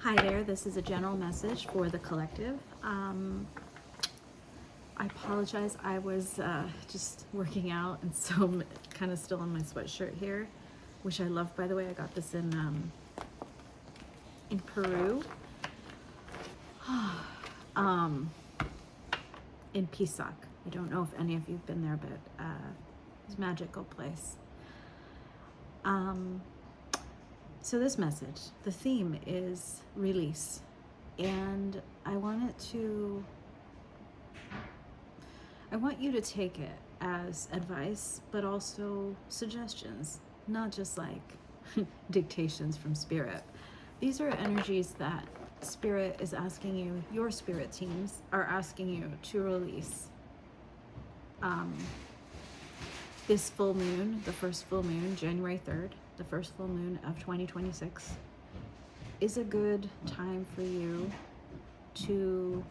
Hi there, this is a general message for the collective. I apologize, I was just working out and so kind of still in my sweatshirt here, which I love, by the way. I got this in Peru, in Pisac. I don't know if any of you've been there, but it's a magical place. So this message, the theme is release, and I want you to take it as advice, but also suggestions, not just like dictations from spirit. These are energies that spirit is asking you, your spirit teams are asking you to release. This full moon, the first full moon, January 3rd, the first full moon of 2026, is a good time for you to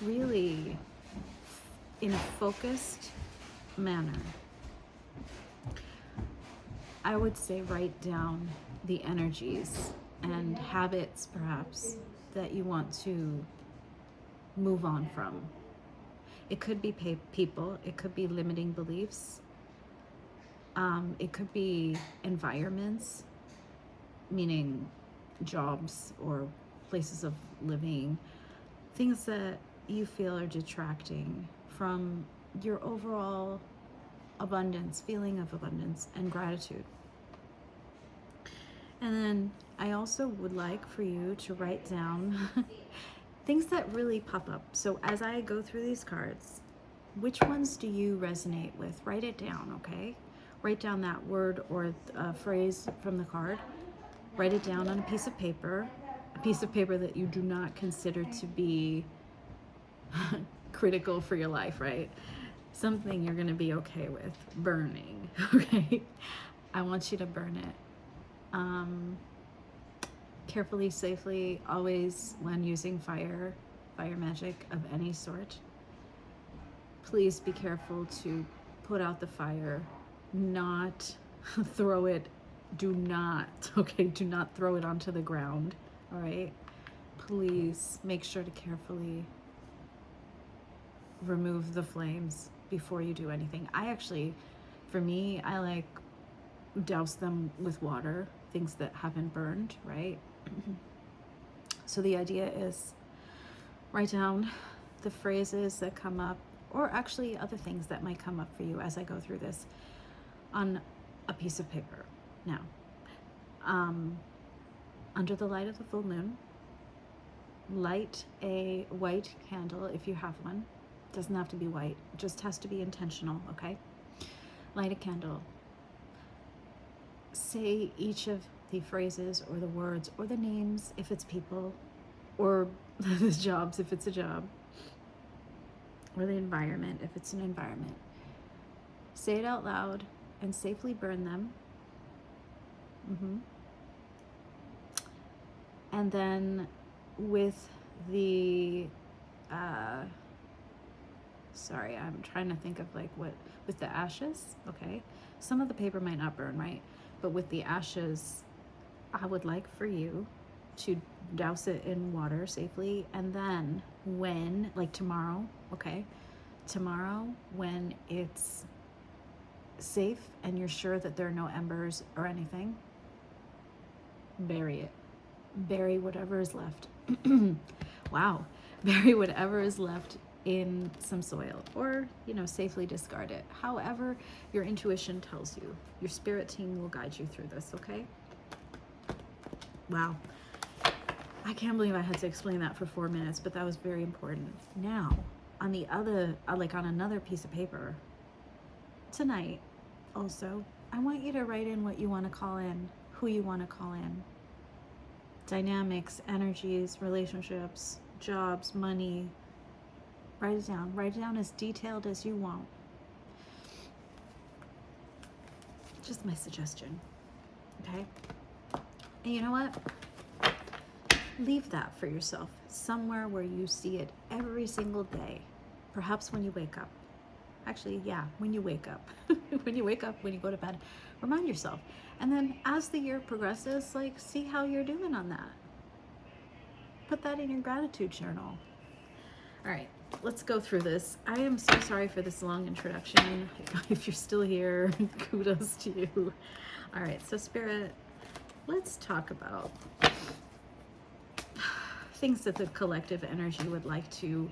really, in a focused manner, I would say write down the energies and habits, perhaps, that you want to move on from. It could be people, it could be limiting beliefs, it could be environments, meaning jobs or places of living, things that you feel are detracting from your overall abundance, feeling of abundance and gratitude. And then I also would like for you to write down things that really pop up. So as I go through these cards, which ones do you resonate with? Write it down, okay? Write down that word or phrase from the card. Write it down on a piece of paper that you do not consider to be critical for your life, right? Something you're going to be okay with burning, okay? I want you to burn it. Carefully, safely, always when using fire magic of any sort. Please be careful to put out the fire, not throw it. Do not throw it onto the ground, all right? Please make sure to carefully remove the flames before you do anything. For me, I like douse them with water, things that haven't burned, right? So the idea is write down the phrases that come up, or actually other things that might come up for you as I go through this, on a piece of paper. Now, under the light of the full moon, light a white candle if you have one. Doesn't have to be white, it just has to be intentional, okay? Light a candle. Say each of the phrases or the words or the names if it's people, or the jobs if it's a job, or the environment if it's an environment. Say it out loud and safely burn them. And then with the sorry, I'm trying to think of with the ashes, okay? Some of the paper might not burn, right? But with the ashes, I would like for you to douse it in water safely, and then tomorrow, okay? Tomorrow, when it's safe and you're sure that there are no embers or anything, bury it. Bury whatever is left. Wow. Bury whatever is left in some soil, or safely discard it. However your intuition tells you. Your spirit team will guide you through this, okay? Wow, I can't believe I had to explain that for 4 minutes, but that was very important. Now, on the other, on another piece of paper tonight, also, I want you to write in what you want to call in, who you want to call in. Dynamics, energies, relationships, jobs, money. Write it down. Write it down as detailed as you want. Just my suggestion. Okay? And you know what? Leave that for yourself somewhere where you see it every single day. Perhaps when you wake up. Actually, yeah, when you wake up. When you wake up, when you go to bed, remind yourself. And then as the year progresses, see how you're doing on that. Put that in your gratitude journal. All right, let's go through this. I am so sorry for this long introduction. If you're still here, kudos to you. All right, so Spirit, let's talk about things that the collective energy would like to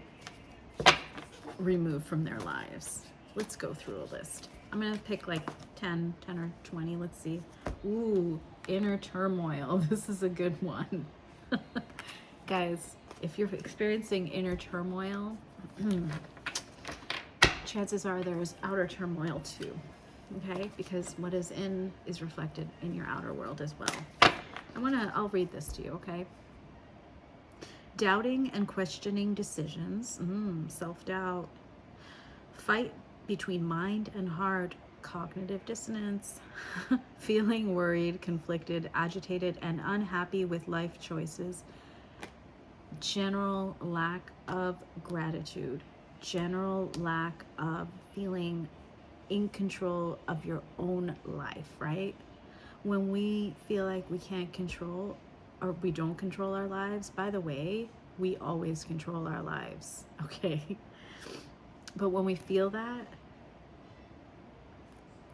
remove from their lives. Let's go through a list. I'm going to pick like 10 or 20. Let's see. Ooh, inner turmoil. This is a good one. Guys, if you're experiencing inner turmoil, chances are there's outer turmoil too. Okay? Because what is in is reflected in your outer world as well. I'll read this to you, okay? Doubting and questioning decisions, self-doubt, fight between mind and heart, cognitive dissonance, feeling worried, conflicted, agitated, and unhappy with life choices, general lack of gratitude, general lack of feeling in control of your own life, right? When we feel like we can't control or we don't control our lives, by the way, we always control our lives, okay? But when we feel that,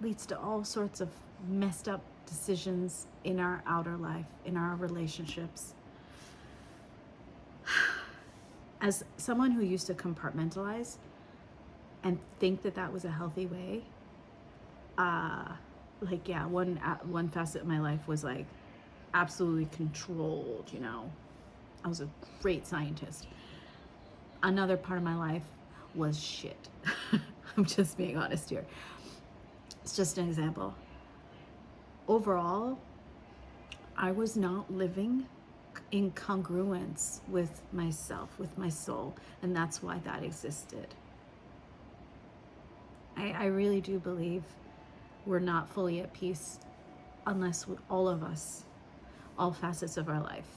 leads to all sorts of messed up decisions in our outer life, in our relationships. As someone who used to compartmentalize and think that that was a healthy way, one facet of my life was like absolutely controlled, you know. I was a great scientist. Another part of my life was shit. I'm just being honest here. It's just an example. Overall, I was not living in congruence with myself, with my soul, and that's why that existed. I really do believe we're not fully at peace unless all of us, all facets of our life,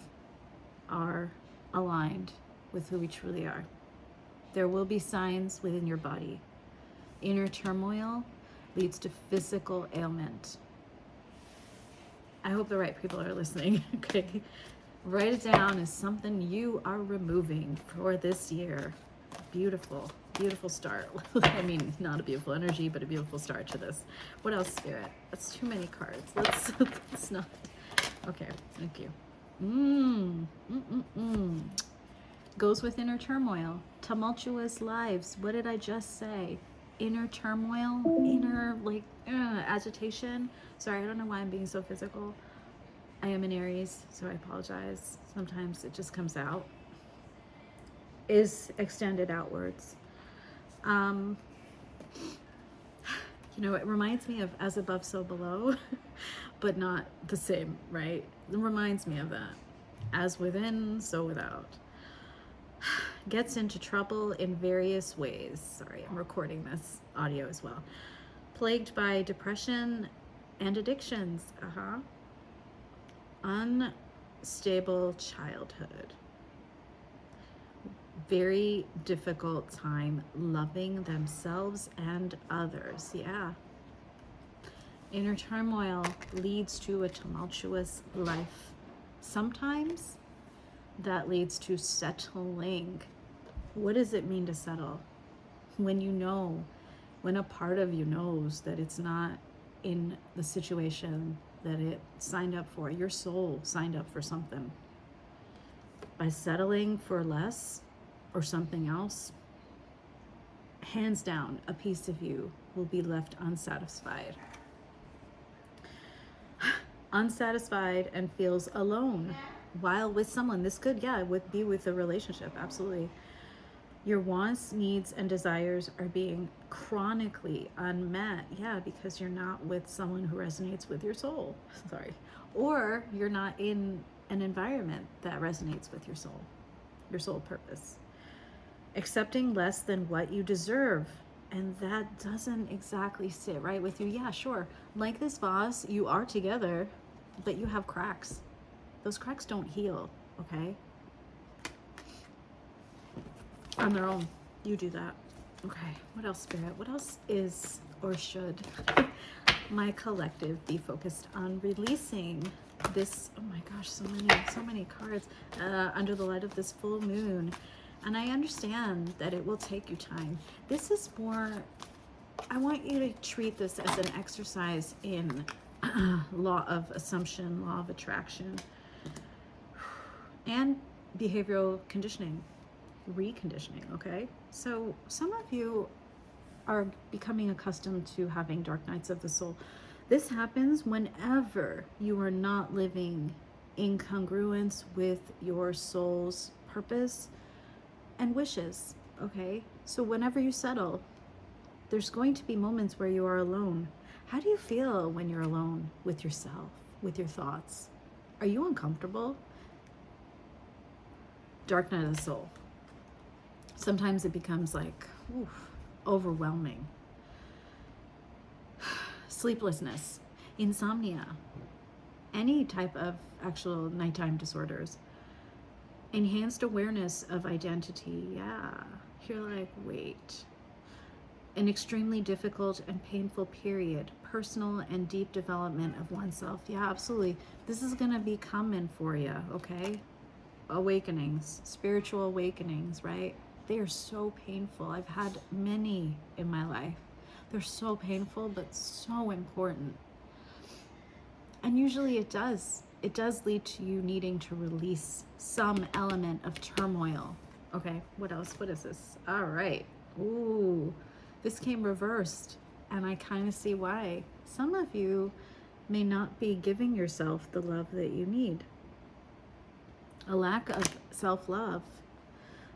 are aligned with who we truly are. There will be signs within your body. Inner turmoil leads to physical ailment. I hope the right people are listening, okay? Write it down as something you are removing for this year. Beautiful, beautiful start. I mean, not a beautiful energy, but a beautiful start to this. What else, Spirit? That's too many cards. Let's not. Okay, thank you. Goes with inner turmoil. Tumultuous lives. What did I just say? Inner turmoil, inner agitation. Sorry, I don't know why I'm being so physical. I am an Aries, so I apologize. Sometimes it just comes out. Is extended outwards. You know, it reminds me of as above, so below, but not the same, right? It reminds me of that. As within, so without. Gets into trouble in various ways. Sorry, I'm recording this audio as well. Plagued by depression and addictions. Unstable childhood. Very difficult time loving themselves and others. Yeah. Inner turmoil leads to a tumultuous life. Sometimes that leads to settling. What does it mean to settle? When a part of you knows that it's not in the situation that it signed up for. Your soul signed up for something. By settling for less or something else, hands down, a piece of you will be left unsatisfied. Unsatisfied and feels alone while with someone. This could, be with a relationship, absolutely. Your wants, needs, and desires are being chronically unmet. Yeah, because you're not with someone who resonates with your soul. Sorry. Or you're not in an environment that resonates with your soul purpose. Accepting less than what you deserve. And that doesn't exactly sit right with you. Yeah, sure. Like this vase, you are together, but you have cracks. Those cracks don't heal, okay? On their own. You do that. Okay, what else, Spirit? What else is or should my collective be focused on releasing? this, oh my gosh, so many cards, under the light of this full moon. And I understand that it will take you time. This is more, I want you to treat this as an exercise in law of assumption, law of attraction, and behavioral conditioning, reconditioning, okay? So some of you are becoming accustomed to having dark nights of the soul. This happens whenever you are not living in congruence with your soul's purpose and wishes, okay? So whenever you settle, there's going to be moments where you are alone. How do you feel when you're alone with yourself, with your thoughts? Are you uncomfortable? Dark night of the soul. Sometimes it becomes like, overwhelming. Sleeplessness, insomnia, any type of actual nighttime disorders. Enhanced awareness of identity. Yeah, you're like, wait. An extremely difficult and painful period. Personal and deep development of oneself. Yeah, absolutely. This is going to be coming for you, okay? Awakenings, spiritual awakenings, right? They are so painful. I've had many in my life. They're so painful, but so important. And usually it does lead to you needing to release some element of turmoil. Okay, what else? What is this? All right. Ooh, this came reversed, and I kind of see why. Some of you may not be giving yourself the love that you need. A lack of self-love.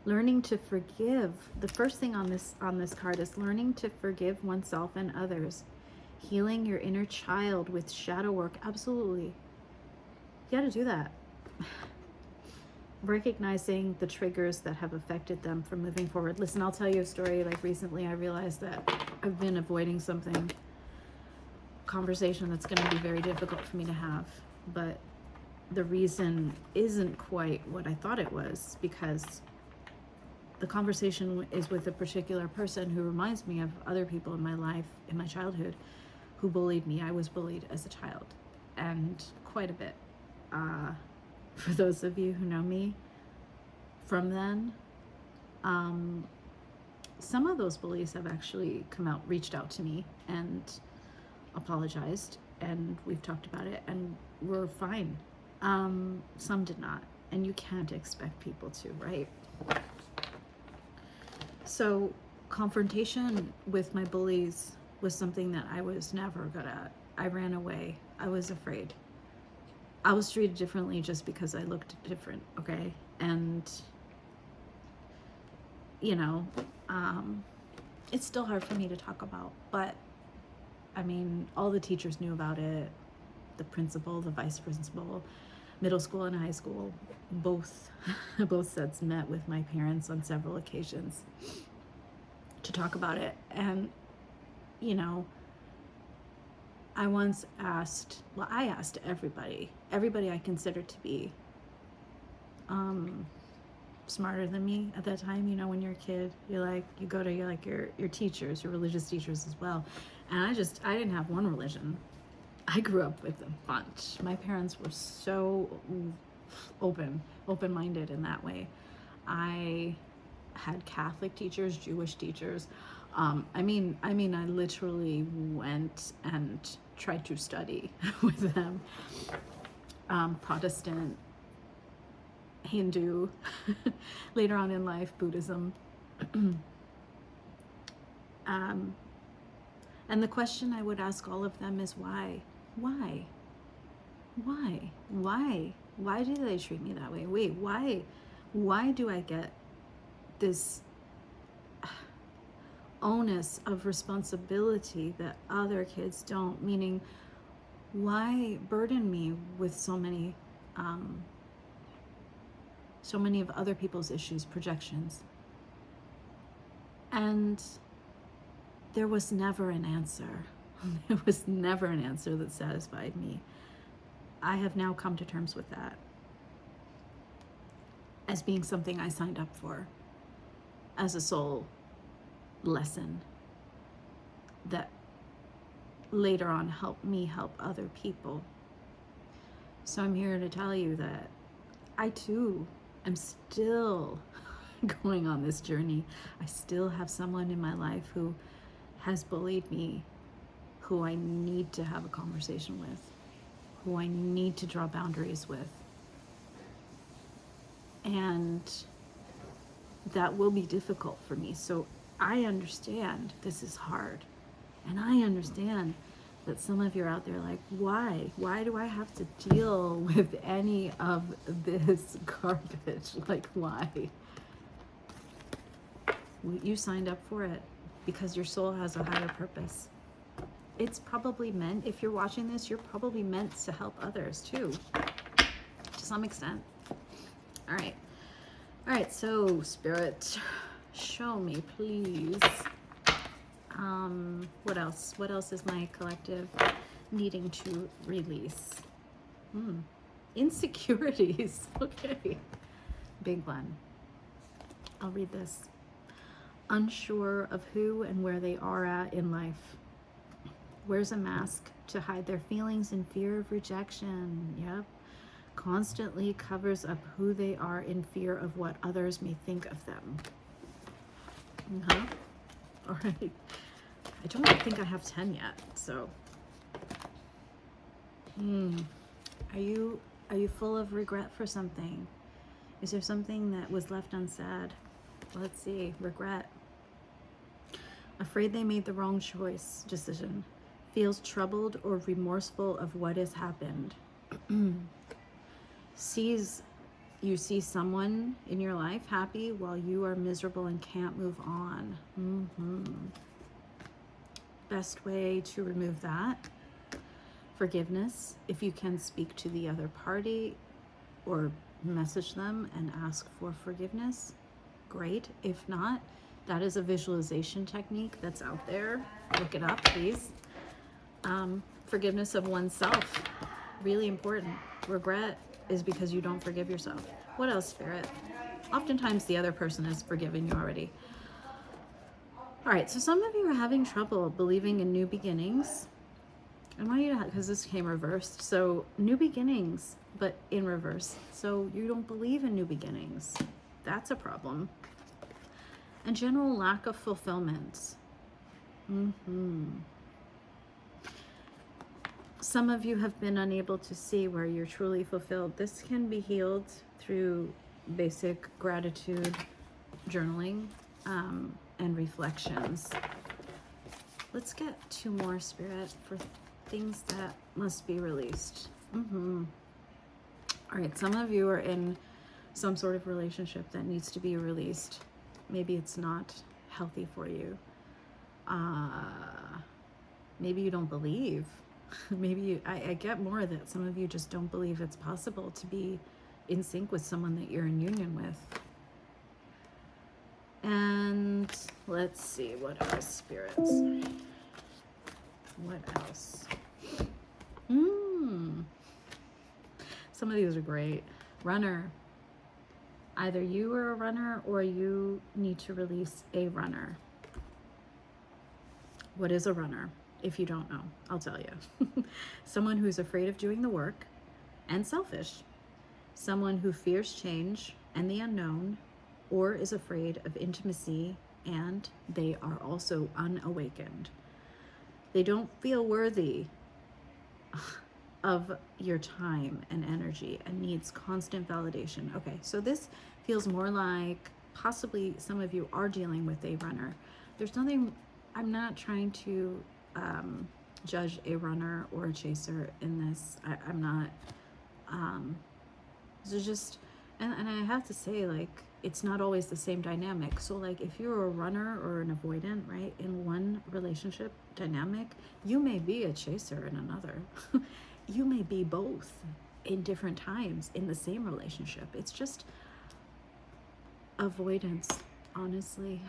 Learning to forgive. The first thing on this card is learning to forgive oneself and others. Healing your inner child with shadow work. Absolutely. You got to do that. Recognizing the triggers that have affected them from moving forward. Listen, I'll tell you a story. Like recently I realized that I've been avoiding something, conversation that's going to be very difficult for me to have. But the reason isn't quite what I thought it was, because the conversation is with a particular person who reminds me of other people in my life, in my childhood, who bullied me. I was bullied as a child, and quite a bit. For those of you who know me from then, some of those bullies have actually reached out to me and apologized, and we've talked about it, and we're fine. Some did not, and you can't expect people to, right? So confrontation with my bullies was something that I was never good at. I ran away. I was afraid. I was treated differently just because I looked different, okay? And, you know, it's still hard for me to talk about, but I mean, all the teachers knew about it. The principal, the vice principal, middle school and high school, both sets met with my parents on several occasions to talk about it. And, you know, I once asked, I asked everybody I considered to be smarter than me at that time. You know, when you're a kid, you go to your teachers, your religious teachers as well. And I didn't have one religion. I grew up with a bunch. My parents were so open-minded in that way. I had Catholic teachers, Jewish teachers. I mean, I literally went and tried to study with them. Protestant, Hindu, later on in life, Buddhism. And the question I would ask all of them is why? Why? Why? Why? Why do they treat me that way? Wait, why? Why do I get this onus of responsibility that other kids don't? Meaning, why burden me with so many of other people's issues, projections? And there was never an answer. There was never an answer that satisfied me. I have now come to terms with that as being something I signed up for, as a soul lesson that later on helped me help other people. So I'm here to tell you that I too am still going on this journey. I still have someone in my life who has bullied me, who I need to have a conversation with, who I need to draw boundaries with. And that will be difficult for me. So I understand this is hard. And I understand that some of you are out there like, why? Why do I have to deal with any of this garbage? Like, why? You signed up for it because your soul has a higher purpose. It's probably meant, if you're watching this, you're probably meant to help others too, to some extent. All right, so Spirit, show me, please. What else? What else is my collective needing to release? Insecurities. Okay. Big one. I'll read this. Unsure of who and where they are at in life. Wears a mask to hide their feelings in fear of rejection. Yep. Constantly covers up who they are in fear of what others may think of them. All right. I don't think I have 10 yet, so. Are you full of regret for something? Is there something that was left unsaid? Let's see. Regret. Afraid they made the wrong decision. Feels troubled or remorseful of what has happened. You see someone in your life happy while you are miserable and can't move on. Best way to remove that: forgiveness. If you can speak to the other party or message them and ask for forgiveness, great. If not, that is a visualization technique that's out there. Look it up, please. Forgiveness of oneself, really important. Regret is because you don't forgive yourself. What else, Spirit? Oftentimes the other person has forgiven you already. All right, so some of you are having trouble believing in new beginnings. I want you to, because this came reversed. So new beginnings, but in reverse. So you don't believe in new beginnings. That's a problem. And general lack of fulfillment. Some of you have been unable to see where you're truly fulfilled. This can be healed through basic gratitude, journaling, and reflections. Let's get 2 more, Spirit, for things that must be released. All right, some of you are in some sort of relationship that needs to be released. Maybe it's not healthy for you. Maybe you don't believe. Maybe I get more that some of you just don't believe it's possible to be in sync with someone that you're in union with. And let's see, what else, spirits? What else? Some of these are great. Runner. Either you are a runner or you need to release a runner. What is a runner? If you don't know, I'll tell you. Someone who's afraid of doing the work and selfish. Someone who fears change and the unknown, or is afraid of intimacy, and they are also unawakened. They don't feel worthy of your time and energy and needs constant validation. Okay, so this feels more like possibly some of you are dealing with a runner. There's nothing, I'm not trying to judge a runner or a chaser in this. I'm not, so just, and I have to say, like, it's not always the same dynamic. So like if you're a runner or an avoidant, right, in one relationship dynamic, you may be a chaser in another. You may be both in different times in the same relationship. It's just avoidance, honestly.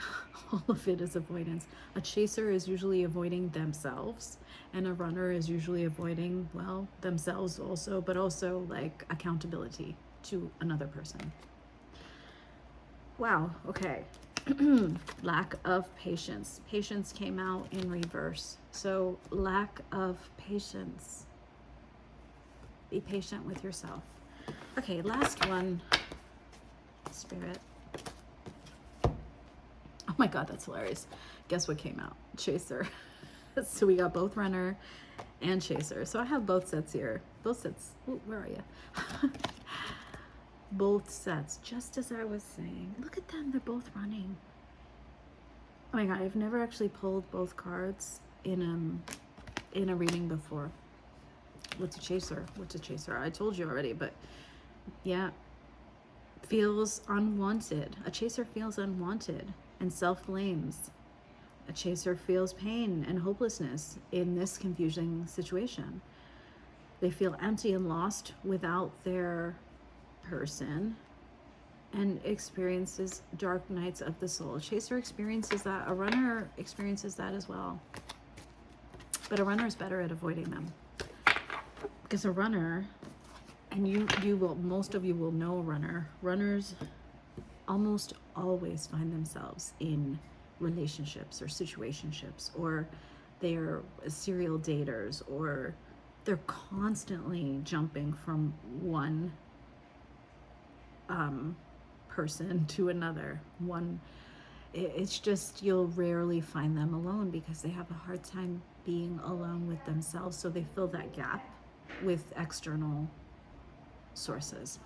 All of it is avoidance. A chaser is usually avoiding themselves, and a runner is usually avoiding, well, themselves also, but also like accountability to another person. Wow, okay. Lack of patience. Patience came out in reverse. So lack of patience. Be patient with yourself. Okay, last one, Spirit. Oh my God, that's hilarious. Guess what came out? Chaser. So we got both Runner and Chaser. So I have both sets here. Both sets. Ooh, where are you? Both sets, just as I was saying. Look at them, they're both running. Oh my God, I've never actually pulled both cards in a reading before. What's a Chaser? What's a Chaser? I told you already, but yeah. Feels unwanted. A Chaser feels unwanted and self-blames. A Chaser feels pain and hopelessness in this confusing situation. They feel empty and lost without their person and experiences dark nights of the soul. A Chaser experiences that. A Runner experiences that as well. But a Runner is better at avoiding them. Because a Runner, and you will, most of you will know a Runner. Runners almost always find themselves in relationships or situationships, or they're serial daters, or they're constantly jumping from one person to another. It's just, you'll rarely find them alone because they have a hard time being alone with themselves, so they fill that gap with external sources.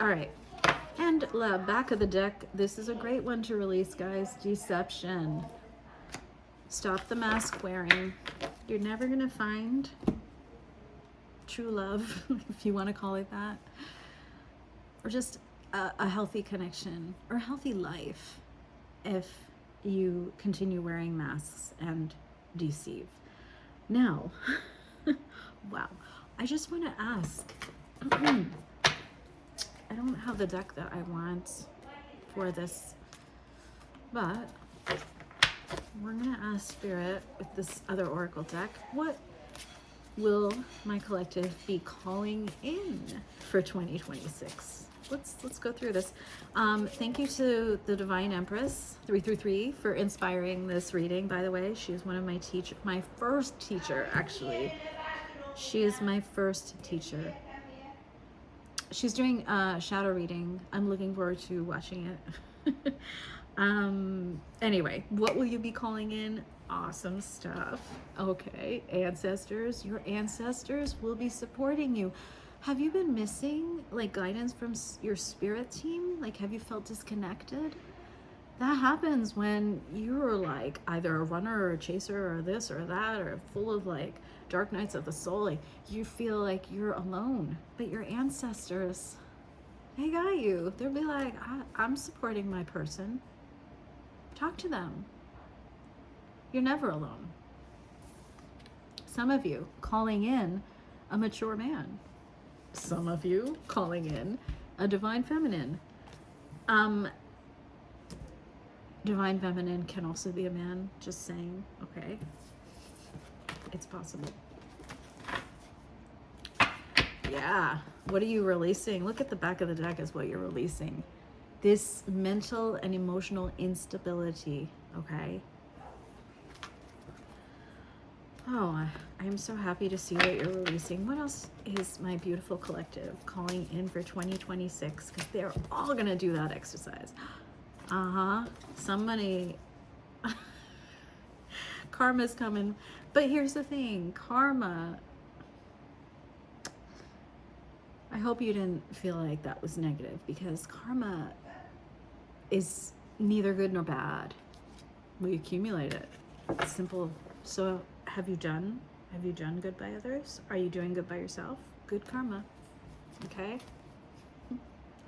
All right, and the back of the deck, this is a great one to release, guys. Deception. Stop the mask wearing. You're never gonna find true love, if you want to call it that, or just a healthy connection or healthy life if you continue wearing masks and deceive. Now, wow, I just want to ask, I don't have the deck that I want for this, but we're gonna ask Spirit with this other Oracle deck, what will my collective be calling in for 2026? Let's go through this. Thank you to the Divine Empress 333 for inspiring this reading. By the way, she is one of my first teacher, actually. She is my first teacher. She's doing shadow reading. I'm looking forward to watching it. Anyway, what will you be calling in? Awesome stuff. Okay, ancestors, your ancestors will be supporting you. Have you been missing like guidance from your spirit team? Like, have you felt disconnected? That happens when you're like either a runner or a chaser or this or that, or full of like dark nights of the soul. Like, you feel like you're alone, but your ancestors, they got you. They'll be like, I'm supporting my person. Talk to them. You're never alone. Some of you calling in a mature man. Some of you calling in a divine feminine. Divine feminine can also be a man, just saying, okay? It's possible. Yeah, what are you releasing? Look at the back of the deck is what you're releasing. This mental and emotional instability, okay? Oh, I'm so happy to see what you're releasing. What else is my beautiful collective calling in for 2026? Because they're all going to do that exercise. Somebody... Karma's coming. But here's the thing. Karma... I hope you didn't feel like that was negative, because karma is neither good nor bad. We accumulate it. It's simple. So have you done good by others? Are you doing good by yourself? Good karma. Okay?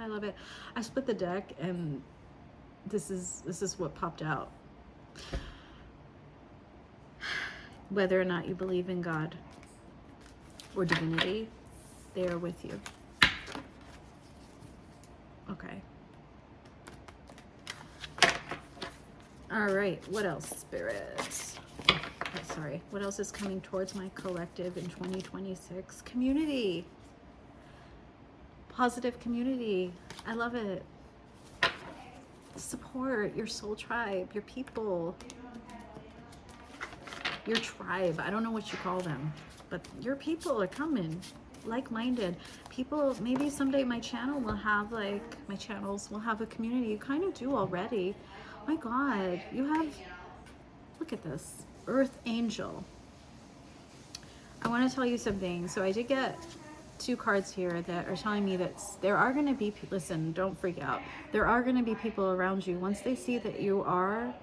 I love it. I split the deck and this is what popped out. Whether or not you believe in God or divinity, they are with you. Okay. All right, what else, spirits? Sorry, what else is coming towards my collective in 2026? Community. Positive community. I love it. Support your soul tribe, your people. Your tribe. I don't know what you call them, but your people are coming. like-minded people. Maybe someday my channel will have like, my channels will have a community. You kind of do already. My God, you have, look at this, Earth Angel. I want to tell you something. So I did get 2 cards here that are telling me that there are going to be, listen, don't freak out. There are going to be people around you, once they see that you are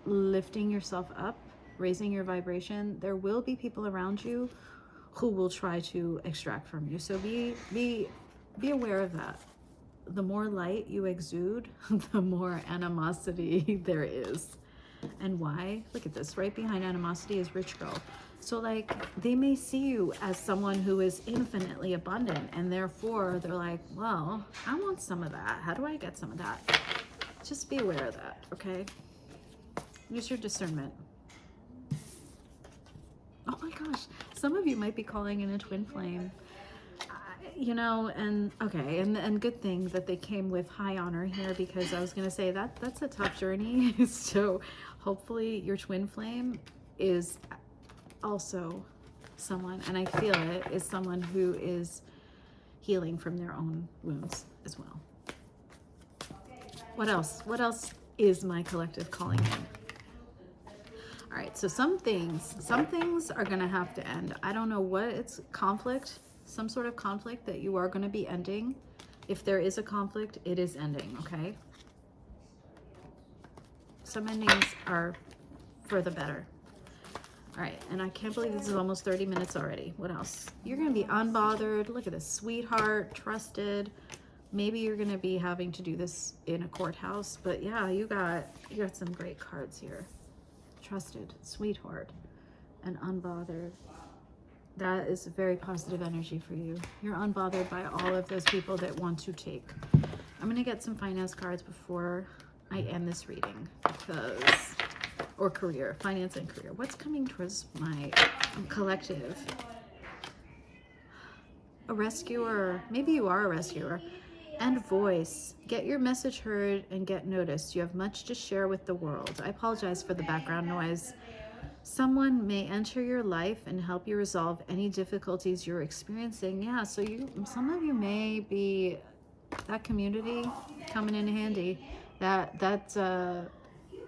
lifting yourself up, raising your vibration, there will be people around you who will try to extract from you. So be aware of that. The more light you exude, the more animosity there is. And why? Look at this. Right behind animosity is rich girl. So like, they may see you as someone who is infinitely abundant, and therefore they're like, well, I want some of that. How do I get some of that? Just be aware of that, okay? Use your discernment. Oh my gosh, some of you might be calling in a twin flame. You know, and okay, and good thing that they came with high honor here, because I was gonna say that's a tough journey. So hopefully your twin flame is also someone, and I feel it, is someone who is healing from their own wounds as well. What else? What else is my collective calling in? All right, so some things are gonna have to end. I don't know what, it's conflict, some sort of conflict that you are gonna be ending. If there is a conflict, it is ending, okay? Some endings are for the better. All right, and I can't believe this is almost 30 minutes already. What else? You're gonna be unbothered. Look at this, sweetheart, trusted. Maybe you're gonna be having to do this in a courthouse, but yeah, you got some great cards here. Trusted, sweetheart, and unbothered. That is very positive energy for you. You're unbothered by all of those people that want to take. I'm gonna get some finance cards before I end this reading, because, or career, finance and career. What's coming towards my collective? A rescuer. Maybe you are a rescuer. And voice. Get your message heard and get noticed. You have much to share with the world. I apologize for the background noise. Someone may enter your life and help you resolve any difficulties you're experiencing. Yeah, so some of you may be, that community coming in handy. That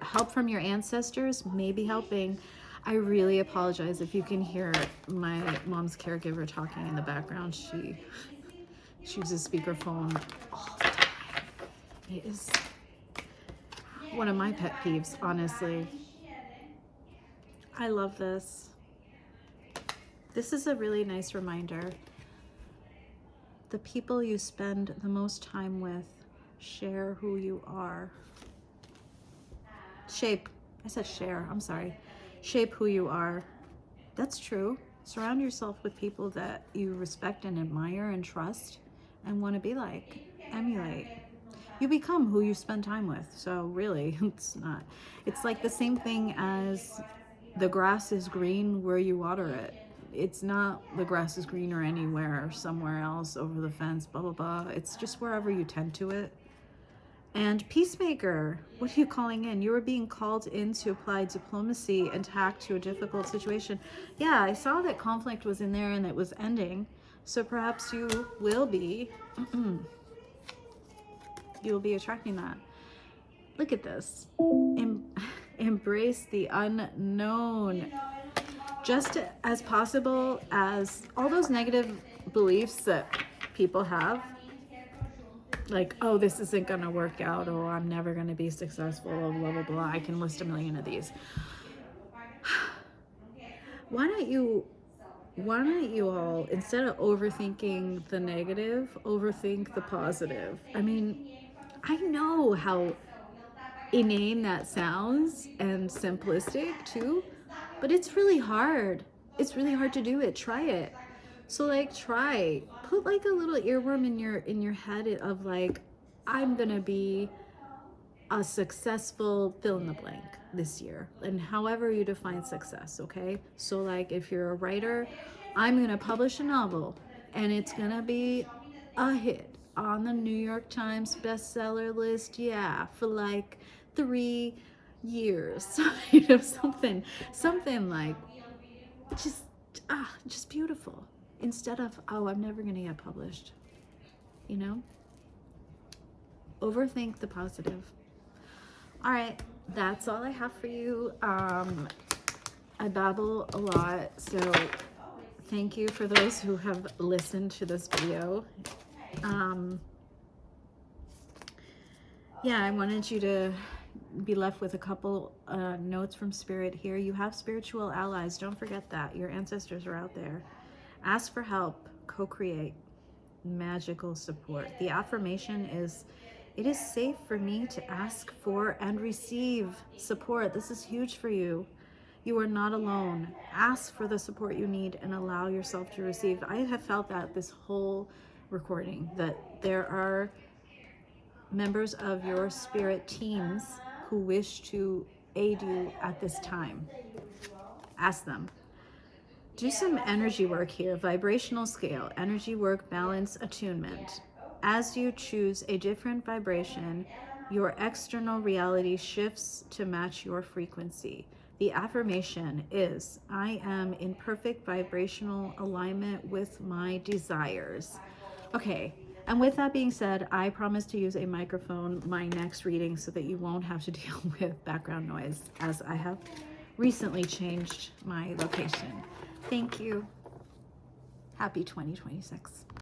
help from your ancestors may be helping. I really apologize if you can hear my mom's caregiver talking in the background. She uses speakerphone all the time. It is one of my pet peeves, honestly. I love this. This is a really nice reminder. The people you spend the most time with share who you are. Shape. I said share. I'm sorry. Shape who you are. That's true. Surround yourself with people that you respect and admire and trust and want to be like, emulate. You become who you spend time with. So really, it's like the same thing as the grass is green where you water it. It's not the grass is greener anywhere or somewhere else over the fence, blah, blah, blah. It's just wherever you tend to it. And peacemaker, what are you calling in? You were being called in to apply diplomacy and tact to a difficult situation. Yeah, I saw that conflict was in there and it was ending. So perhaps you will be, you will be attracting that. Look at this. Embrace the unknown. Just as possible as all those negative beliefs that people have, like, oh, this isn't gonna work out, or I'm never gonna be successful, or blah, blah, blah. I can list a million of these. Why don't you all, instead of overthinking the negative, overthink the positive? I mean, I know how inane that sounds and simplistic too, but it's really hard. It's really hard to do it. Try it. So like, put like a little earworm in your head of like, I'm gonna be a successful fill in the blank this year, and however you define success, okay? So like, if you're a writer, I'm gonna publish a novel and it's gonna be a hit on the New York Times bestseller list, yeah, for like 3 years. Something like just beautiful. instead of, oh, I'm never going to get published. You know? Overthink the positive. All right, that's all I have for you. I babble a lot, so thank you for those who have listened to this video. Yeah, I wanted you to be left with a couple notes from Spirit here. You have spiritual allies. Don't forget that. Your ancestors are out there. Ask for help. Co-create. Magical support. The affirmation is, it is safe for me to ask for and receive support. This is huge for you. You are not alone. Ask for the support you need and allow yourself to receive. I have felt that this whole recording, that there are members of your spirit teams who wish to aid you at this time. Ask them. Do some energy work here, vibrational scale, energy work, balance, attunement. As you choose a different vibration, your external reality shifts to match your frequency. The affirmation is, I am in perfect vibrational alignment with my desires. Okay, and with that being said, I promise to use a microphone my next reading so that you won't have to deal with background noise, as I have recently changed my location. Thank you. Happy 2026.